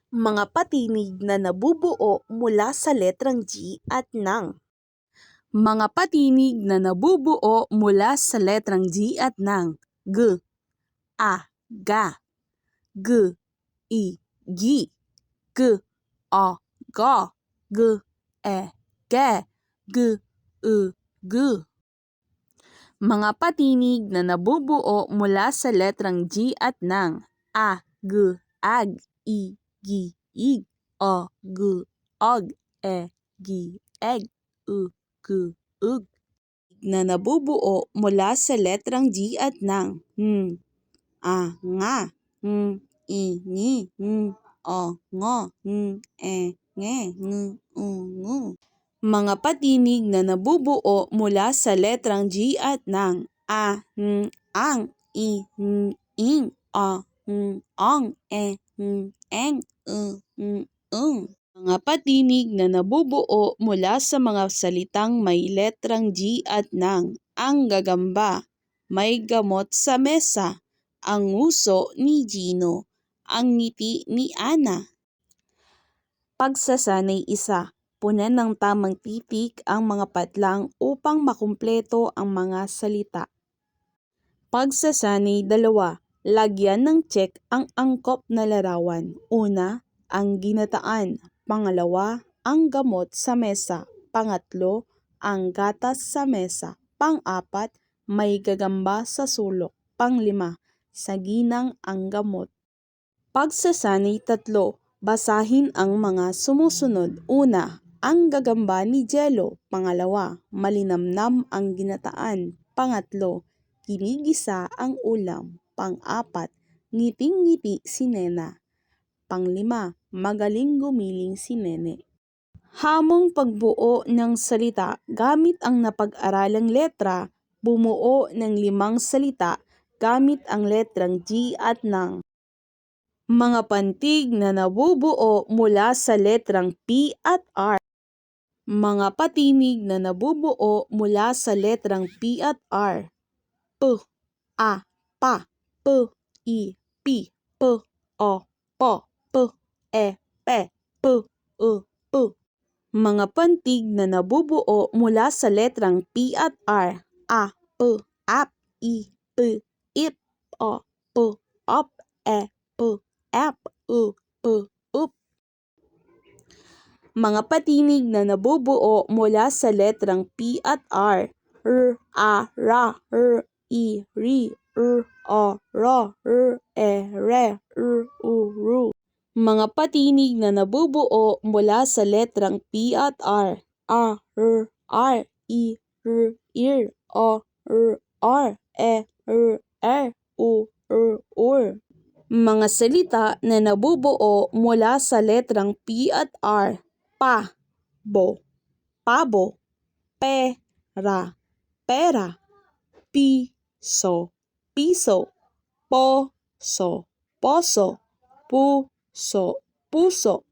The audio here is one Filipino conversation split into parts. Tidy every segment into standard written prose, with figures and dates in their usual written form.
Mga patinig na nabubuo mula sa letrang G at ng. Mga patinig na nabubuo mula sa letrang G at ng. G, A, ga. G, I, gi. G, O, go. G, E, ge. G, U, gu. Mga patinig na nabubuo mula sa letrang G at ng. A, G, ag. I, gi, ig. O, gu, og. E, gi, eg. U, gu, ug. Na nabubuo mula sa letrang G at ng. A, nga. I, ngi. O, ngo. E, nge. U, ngu. Mga patinig na nabubuo mula sa letrang G at ng. A, ang. I, ing. O, ong. E, eng. U, ung. Mga patinig na nabubuo mula sa mga salitang may letrang G at ng. Ang gagamba, may gamot sa mesa. Ang nguso ni Gino, ang ngiti ni Ana. Pagsasanay isa. Punan ng tamang titik ang mga patlang upang makumpleto ang mga salita. Pagsasanay 2. Lagyan ng check ang angkop na larawan. Una, ang ginataan. Pangalawa, ang gamot sa mesa. Pangatlo, ang gatas sa mesa. Pang-apat, may gagamba sa sulok. Pang-5, sa ginang ang gamot. Pagsasanay 3. Basahin ang mga sumusunod. Una, ang gagamba ni Jello. Pangalawa, malinamnam ang ginataan. Pangatlo, ginigisa ang ulam. Pang-apat, ngiting-ngiti si Nena. Pang-5, magaling gumiling si Nene. Hamong pagbuo ng salita gamit ang napag-aralang letra. Bumuo ng 5 salita gamit ang letrang G at ng. Mga pantig na nabubuo mula sa letrang P at R. Mga patinig na nabubuo mula sa letrang P at R. P, A, pa. P, I, pi. P, O, po. P, E, pe. P, U, pu. Mga pantig na nabubuo mula sa letrang P at R. A, P, ap. I, P, ip. O, P, op. E, P, ep. U, P, up. Mga patinig na nabubuo mula sa letrang P at R. R, A, ra. R, I, ri. R, O, ro. R, E, re. R, U, ru. Mga patinig na nabubuo mula sa letrang P at R. A, R, R. I, R, ir. O, R, or. E, R, er. U, R, ur. Mga salita na nabubuo mula sa letrang P at R. Pa, bo, pabo. Pera, pera. Piso, piso. Poso, poso. Puso, puso.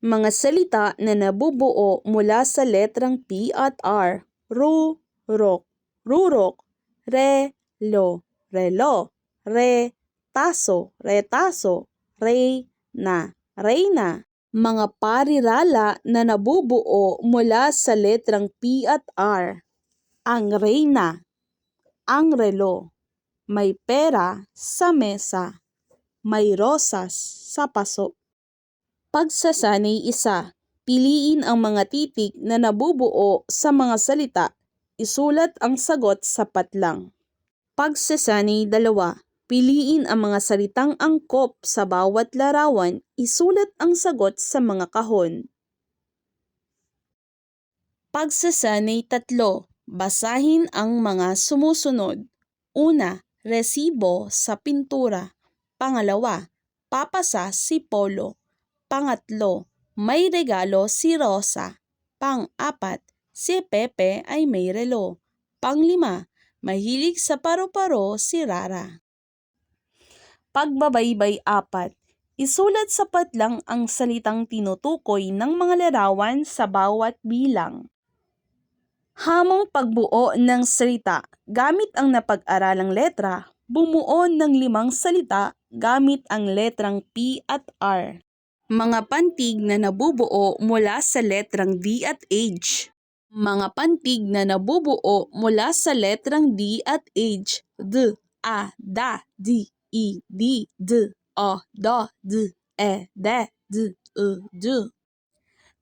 Mga salita na nabubuo mula sa letrang P at R. Rurok, rurok. Relo, relo. Retaso, retaso. Reyna, reyna. Mga parirala na nabubuo mula sa letrang P at R. Ang reyna, ang relo. May pera sa mesa. May rosas sa paso. Pagsasanay isa. Piliin ang mga titik na nabubuo sa mga salita. Isulat ang sagot sa patlang. Pagsasanay 2. Piliin ang mga salitang angkop sa bawat larawan. Isulat ang sagot sa mga kahon. Pagsasanay 3. Basahin ang mga sumusunod. Una, resibo sa pintura. Pangalawa, papasa si Polo. Pangatlo, may regalo si Rosa. Pang-apat, si Pepe ay may relo. Pang-5, mahilig sa paru-paro si Rara. Pagbabaybay 4. Isulat sa patlang ang salitang tinutukoy ng mga larawan sa bawat bilang. Hamong pagbuo ng salita gamit ang napag-aralang letra. Bumuo ng 5 salita gamit ang letrang P at R. Mga pantig na nabubuo mula sa letrang D at H. Mga pantig na nabubuo mula sa letrang D at H. D, A, da, di, I, di, d, o, do, d, e, de, d, d.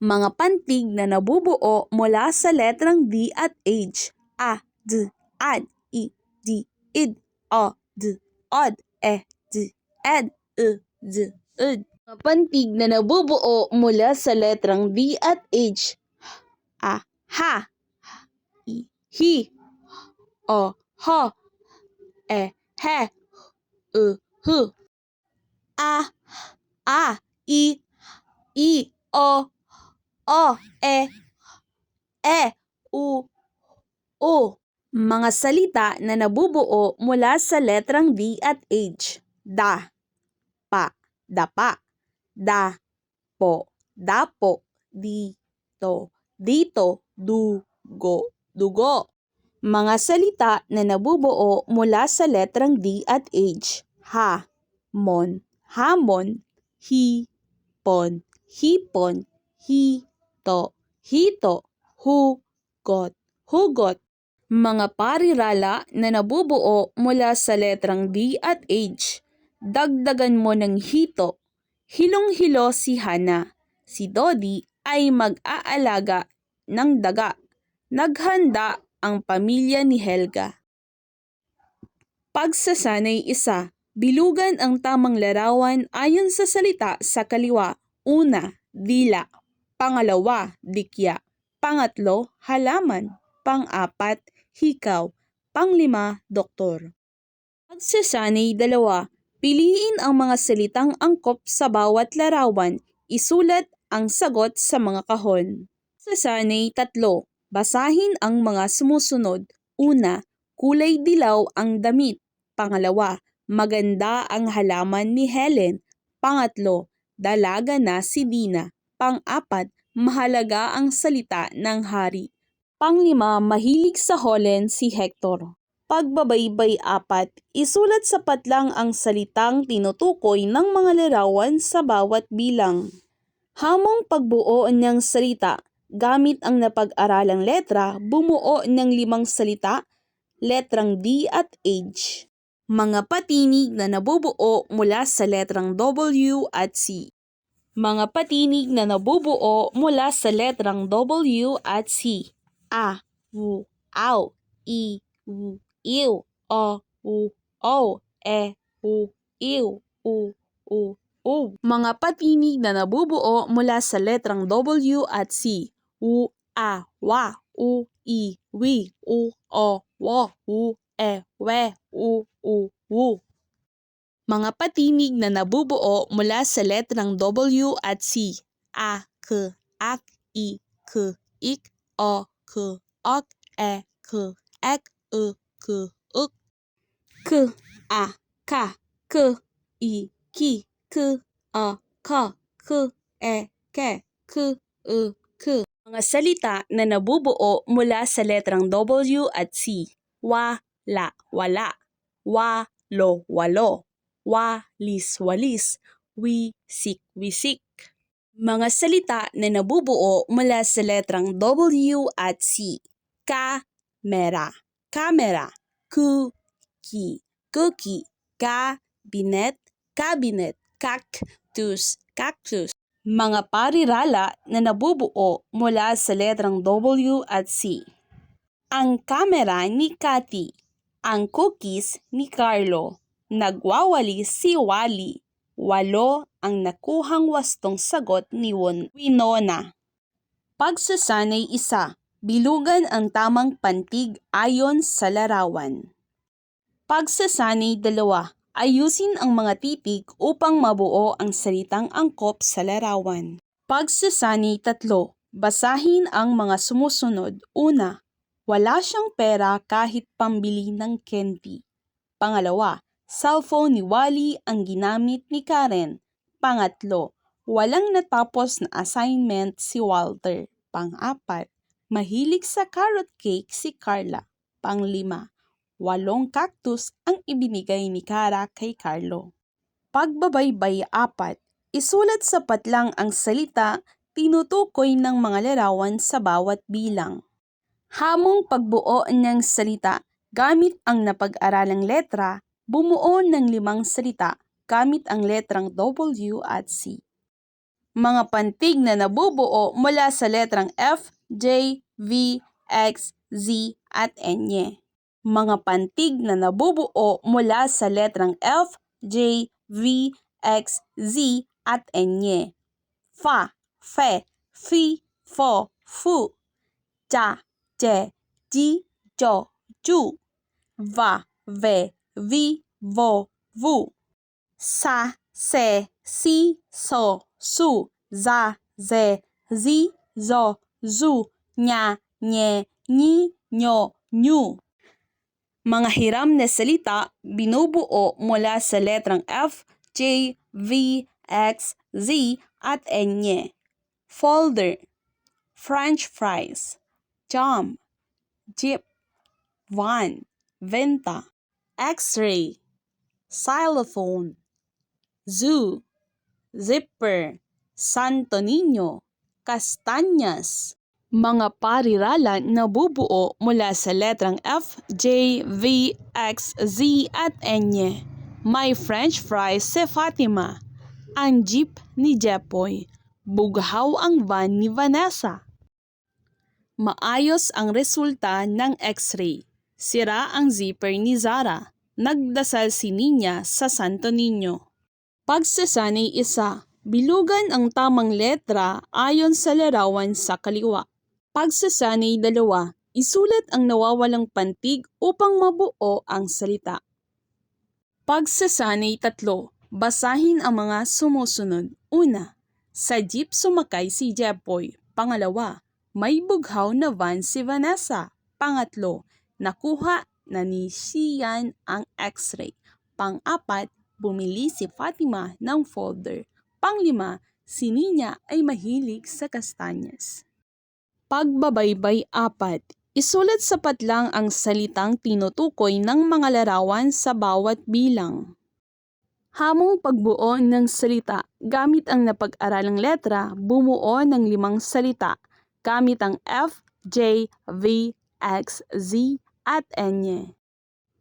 Mga pantig na nabubuo mula sa letrang D at H. A, d, ad, I, di, id, o, d, od, e, d, ed, d, ed. Mga pantig na nabubuo mula sa letrang D at H. A, ha, I, hi, o, ho, e, he, hu. A, I, o, e, u. Mga salita na nabubuo mula sa letrang D at H. Da, pa, dapa, da, po, dapo, dito, dito, dugo, dugo. Mga salita na nabubuo mula sa letrang D at H. Ha, mon, hamon, hipon, hipon, hito, hito, hugot, hugot. Mga parirala na nabubuo mula sa letrang D at H. Dagdagan mo ng hito. Hilong-hilo si Hana. Si Dodi ay mag-aalaga ng daga. Naghanda ang pamilya ni Helga. Pagsasanay 1. Bilugan ang tamang larawan ayon sa salita sa kaliwa. Una, dila. Pangalawa, dikya. Pangatlo, halaman. Pang-apat, hikaw. Panglima, doktor. Pagsasanay 2. Piliin ang mga salitang angkop sa bawat larawan. Isulat ang sagot sa mga kahon. Pagsasanay 3. Basahin ang mga sumusunod. Una, kulay dilaw ang damit. Pangalawa, maganda ang halaman ni Helen. Pangatlo, dalaga na si Dina. Pang-apat, mahalaga ang salita ng hari. Panglima, mahilig sa holen si Hector. Pagbabaybay 4, isulat sa patlang ang salitang tinutukoy ng mga larawan sa bawat bilang. Hamong pagbuo ng salita. Gamit ang napag-aralang letra, bumuo ng 5 salita, letrang D at H. Mga patinig na nabubuo mula sa letrang W at C. Mga patinig na nabubuo mula sa letrang W at C. A, U, aw, I, U, iw, o, u, ow, e, u, iw, u. Mga patinig na nabubuo mula sa letrang W at C. U, a, wa, u, I, wi, u, o, wo, u, e, we, u, wu. Mga patinig na nabubuo mula sa letrang W at C. A, k, ak, I, k, ik, o, k, ok, e, k, ek, k, uk. K, a, ka, k, I, ki, k, a, ka, k, e, ke, k, k. Mga salita na nabubuo mula sa letrang W at C. Wala, wala. Walo, walo. Walis, walis. Wisik, wisik. Mga salita na nabubuo mula sa letrang W at C. Kamera, kamera. Cookie, cookie. Cabinet, cabinet. Cactus, cactus. Mga parirala na nabubuo mula sa letrang W at C. Ang kamera ni Cathy. Ang cookies ni Carlo. Nagwawali si Wally. 8 ang nakuhang wastong sagot ni Winona. Pagsasanay 1. Bilugan ang tamang pantig ayon sa larawan. Pagsasanay 2. Ayusin ang mga titik upang mabuo ang salitang angkop sa larawan. Pagsasanay 3. Basahin ang mga sumusunod. Una, wala siyang pera kahit pambili ng candy. Pangalawa, cellphone ni Wally ang ginamit ni Karen. Pangatlo, walang natapos na assignment si Walter. Pang-apat, mahilig sa carrot cake si Carla. Pang-5, 8 cactus ang ibinigay ni Kara kay Carlo. Pagbabaybay 4, Isulat sapat lang ang salita, tinutukoy ng mga larawan sa bawat bilang. Hamong pagbuo ng salita gamit ang napag-aralang letra, bumuo ng 5 salita gamit ang letrang W at C. Mga pantig na nabubuo mula sa letrang F, J, V, X, Z at N. Mga pantig na nabubuo mula sa letrang F, J, V, X, Z at N. Fa, fe, fi, fo, fu. Cha, che, ji, cho, chu. Va, ve, vi, vo, vu. Sa, se, si, so, su. Za, ze, zi, zo, zu. Nya, nye, nyi, nyo, nyu. Mga hiram na salita binubuo mula sa letrang F, J, V, X, Z at N. Folder, French fries, jam, jeep, van, venta, x-ray, xylophone, zoo, zipper, Santo Niño, kastanyas. Mga parirala na bubuo mula sa letrang F, J, V, X, Z at N. My French fries si Fatima. Ang jeep ni Jepoy. Bughaw ang van ni Vanessa. Maayos ang resulta ng x-ray. Sira ang zipper ni Zara. Nagdasal si Nina sa Santo Niño. Pagsasanay 1. Bilugan ang tamang letra ayon sa larawan sa kaliwa. Pagsasanay 2. Isulat ang nawawalang pantig upang mabuo ang salita. Pagsasanay 3. Basahin ang mga sumusunod. 1. Sa jeep sumakay si Jepoy. 2. May bughaw na van si Vanessa. 3. Nakuha na ni Sian ang x-ray. 4. Bumili si Fatima ng folder. 5. Si Nina ay mahilig sa kastanyas. Pagbabaybay 4. Isulat sapat lang ang salitang tinutukoy ng mga larawan sa bawat bilang. Hamong pagbuo ng salita gamit ang napag-aralang letra, bumuo ng 5 salita gamit ang F, J, V, X, Z at N.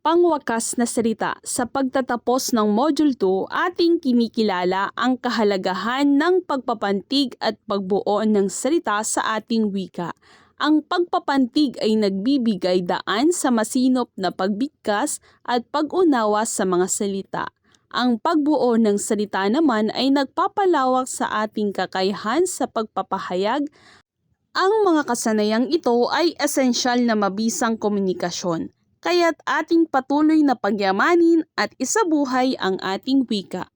Pangwakas na salita, sa pagtatapos ng Module 2, ating kinikilala ang kahalagahan ng pagpapantig at pagbuo ng salita sa ating wika. Ang pagpapantig ay nagbibigay daan sa masinop na pagbigkas at pag-unawa sa mga salita. Ang pagbuo ng salita naman ay nagpapalawak sa ating kakayahan sa pagpapahayag. Ang mga kasanayang ito ay esensyal na mabisang komunikasyon. Kaya't ating patuloy na pagyamanin at isabuhay ang ating wika.